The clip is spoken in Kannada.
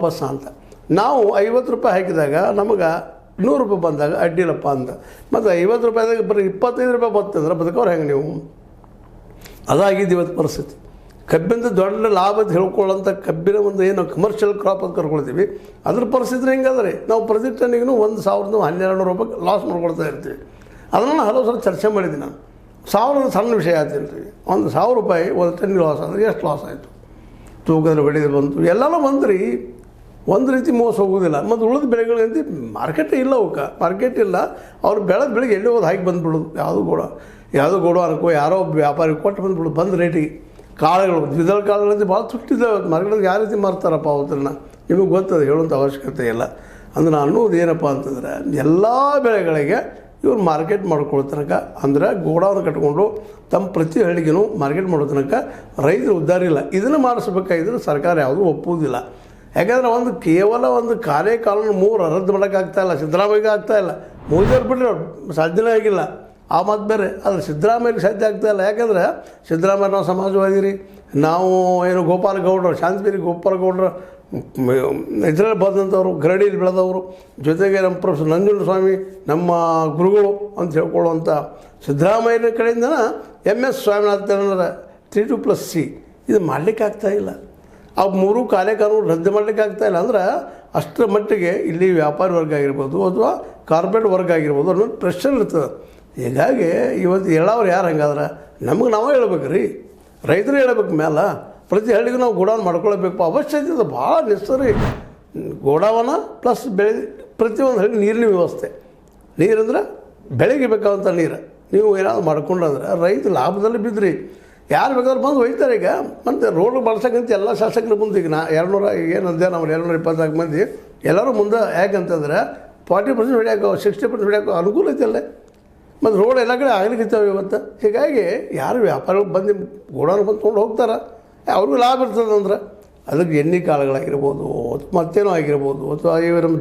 ವಾಪಸ್ ಅಂತ. ನಾವು 50 ರೂಪಾಯಿ ಹಾಕಿದಾಗ ನಮಗೆ 100 ರೂಪಾಯಿ ಬಂದಾಗ ಅಡ್ಡಿಲ್ಲಪ್ಪ ಅಂತ. ಮತ್ತು 50 ರೂಪಾಯಿದಾಗ ಬರೀ 25 ರೂಪಾಯಿ ಬರ್ತಂದ್ರೆ ಬದುಕೋರು ಹೆಂಗೆ ನೀವು? ಅದಾಗಿದ್ದು ಇವತ್ತು ಪರಿಸ್ಥಿತಿ. ಕಬ್ಬಿಂದ ದೊಡ್ಡ ಲಾಭ ಅಂತ ಹೇಳ್ಕೊಳ್ಳೋಂಥ ಕಬ್ಬಿನ ಒಂದು ಏನು ಕಮರ್ಷಿಯಲ್ ಕ್ರಾಪ್ ಅಂತ ಕರ್ಕೊಳ್ತೀವಿ, ಅದ್ರ ಪರಿಸ್ಥಿತಿ ಹೆಂಗಾದ್ರೆ ನಾವು ಪ್ರತಿ ಟನ್ನಿಗೂ 1,000-1,200 ರೂಪಾಯಿ ಲಾಸ್ ಮಾಡ್ಕೊಳ್ತಾ ಇರ್ತೀವಿ. ಅದನ್ನು ಹಲವು ಸಲ ಚರ್ಚೆ ಮಾಡಿದ್ದೀನಿ ನಾನು. 1000 ಸಣ್ಣ ವಿಷಯ ಆಯ್ತಿಲ್ರಿ, 1,000 ರೂಪಾಯಿ ಒಂದು ಟನ್ನಿಗೆ ಲಾಸ್ ಆದರೆ ಎಷ್ಟು ಲಾಸ್ ಆಯಿತು? ತೂಕದಲ್ಲಿ ಬೆಳೆದು ಬಂತು, ಎಲ್ಲನೂ ಬಂದ್ರಿ. ಒಂದು ರೀತಿ ಮೋಸ ಹೋಗೋದಿಲ್ಲ. ಮತ್ತು ಉಳಿದ ಬೆಳೆಗಳಂತ ಮಾರ್ಕೆಟ್ ಇಲ್ಲ, ಅವಕ್ಕೆ ಮಾರ್ಕೆಟ್ ಇಲ್ಲ. ಅವ್ರು ಬೆಳೆದ ಬೆಳೆಗೆ ಎಲ್ಲಿ ಹೋದು ಹಾಕಿ ಬಂದುಬಿಡೋದು. ಯಾವುದೋ ಗೋಡ ಅನ್ಕೋ ಯಾರೋ ವ್ಯಾಪಾರಿಗೆ ಕೊಟ್ಟು ಬಂದುಬಿಡೋದು ಬಂದು ರೇಟಿಗೆ. ಕಾಳುಗಳು ದ್ವಿದಳ ಕಾಳುಗಳಿಂದ ಭಾಳ ತುಟ್ಟಿದ್ದಾವೆ ಮಾರ್ಕೆಟ್ಗೆ. ಯಾವ ರೀತಿ ಮಾರ್ತಾರಪ್ಪ ಅವತ್ತನ್ನು ನಿಮಗೆ ಗೊತ್ತದ, ಹೇಳುವಂಥ ಅವಶ್ಯಕತೆ ಇಲ್ಲ. ಅಂದ್ರೆ ನಾನು ಅನ್ನೋದು ಏನಪ್ಪ ಅಂತಂದರೆ ಎಲ್ಲ ಬೆಳೆಗಳಿಗೆ ಇವ್ರು ಮಾರ್ಕೆಟ್ ಮಾಡ್ಕೊಳ್ಳೋ ತನಕ, ಅಂದರೆ ಗೋಡಾವನ್ನು ಕಟ್ಕೊಂಡು ತಮ್ಮ ಪ್ರತಿ ಹಳ್ಳಿಗೂ ಮಾರ್ಕೆಟ್ ಮಾಡೋ ತನಕ ರೈತರು ಉದ್ಧಾರ ಇಲ್ಲ. ಇದನ್ನು ಮಾಡಿಸ್ಬೇಕಾಗಿದ್ರೆ ಸರ್ಕಾರ ಯಾವುದೂ ಒಪ್ಪುವುದಿಲ್ಲ. ಯಾಕಂದರೆ ಕೇವಲ ಒಂದು ಕಾನೂನು 3 ರದ್ದು ಮಾಡೋಕ್ಕಾಗ್ತಾಯಿಲ್ಲ, ಸಿದ್ದರಾಮಯ್ಯಗೆ ಆಗ್ತಾಯಿಲ್ಲ. ಮೋದಿಯವ್ರು ಬಿಟ್ಟರೆ ಸಾಧ್ಯನೇ ಆಗಿಲ್ಲ, ಆ ಮಾತು ಬೇರೆ. ಆದರೆ ಸಿದ್ದರಾಮಯ್ಯಗೆ ಸಾಧ್ಯ ಆಗ್ತಾಯಿಲ್ಲ. ಯಾಕಂದರೆ ಸಿದ್ದರಾಮಯ್ಯ ನಾವು ಸಮಾಜವಾದಿ ರೀ, ನಾವು ಏನು ಗೋಪಾಲಗೌಡರು, ಶಾಂತಿಗಿರಿ ಗೋಪಾಲಗೌಡರು ಇದರಲ್ಲಿ ಬಂದಂಥವ್ರು, ಗರಡಿಯಲ್ಲಿ ಬೆಳೆದವರು, ಜೊತೆಗೆ ನಮ್ಮ ಪ್ರೊಫೆಸರ್ ನಂಜುಂಡಸ್ವಾಮಿ ನಮ್ಮ ಗುರುಗಳು ಅಂತ ಹೇಳ್ಕೊಳ್ಳುವಂಥ ಸಿದ್ದರಾಮಯ್ಯನ ಕಡೆಯಿಂದನ MS ಸ್ವಾಮಿನಾಥನರ 3+2C ಇದು ಮಾಡಲಿಕ್ಕೆ ಆಗ್ತಾಯಿಲ್ಲ. ಆ 3 ಕಾನೂನು ರದ್ದು ಮಾಡಲಿಕ್ಕೆ ಆಗ್ತಾಯಿಲ್ಲ. ಅಂದ್ರೆ ಅಷ್ಟರ ಮಟ್ಟಿಗೆ ಇಲ್ಲಿ ವ್ಯಾಪಾರಿ ವರ್ಗ ಆಗಿರ್ಬೋದು ಅಥವಾ ಕಾರ್ಪೊರೇಟ್ ವರ್ಗ ಆಗಿರ್ಬೋದು ಅನ್ನೋದು ಪ್ರೆಷರ್ ಇರ್ತದೆ. ಹೀಗಾಗಿ ಇವತ್ತು ಹೇಳೋರು ಯಾರು ಹಂಗಾದ್ರೆ ನಮಗೆ ನಾವೇ ಹೇಳ್ಬೇಕು ರೀ, ರೈತರು ಹೇಳ್ಬೇಕು. ಮೇಲೆ ಪ್ರತಿ ಹಳ್ಳಿಗೂ ನಾವು ಗೋಡಾವನ್ ಮಾಡ್ಕೊಳ್ಬೇಕು, ಅವಶ್ಯಕತೆ ಇದೆ, ಭಾಳ ನೆಸರಿ. ಗೋಡಾವನ ಪ್ಲಸ್ ಪ್ರತಿಯೊಂದು ಹಳ್ಳಿ ನೀರಿನ ವ್ಯವಸ್ಥೆ. ನೀರಂದ್ರೆ ಬೆಳೆಗೆ ಬೇಕಾದಂಥ ನೀರು ನೀವು ಏನಾದ್ರು ಮಾಡ್ಕೊಂಡ್ರೆ ರೈತ ಲಾಭದಲ್ಲಿ ಬಿದ್ದ್ರಿ. ಯಾರು ಬೇಕಾದ್ರೂ ಬಂದು ಒಯ್ತಾರೆ. ಈಗ ಮತ್ತು ರೋಡ್ ಬಳಸಕ್ಕಂತ ಎಲ್ಲ ಶಾಸಕರು ಮುಂದೆ ಈಗ 200 ಏನಂದೆ ನಾವು 224 ಮಂದಿ ಎಲ್ಲರೂ ಮುಂದೆ. ಯಾಕಂತಂದ್ರೆ 40% ಹೊಡ್ಯಾಕೋ 60% ಹೊಡ್ಯಾಕೋ ಅನುಕೂಲ ಐತಲ್ಲ. ಮತ್ತು ರೋಡ್ ಎಲ್ಲ ಕಡೆ ಆಗ್ಲಿಕ್ಕಿದ್ದಾವೆ ಇವತ್ತು. ಹೀಗಾಗಿ ಯಾರು ವ್ಯಾಪಾರಿಗಳು ಬಂದು ಗೋಡಾನು ಬಂದು ತೊಗೊಂಡು ಹೋಗ್ತಾರೆ, ಅವ್ರಿಗೂ ಲಾಭ ಇರ್ತದೆ. ಅಂದ್ರೆ ಅದಕ್ಕೆ ಎಣ್ಣೆ ಕಾಳುಗಳಾಗಿರ್ಬೋದು, ಮತ್ತೇನೋ ಆಗಿರ್ಬೋದು, ಅಥವಾ ಇವು ನಮ್ಮ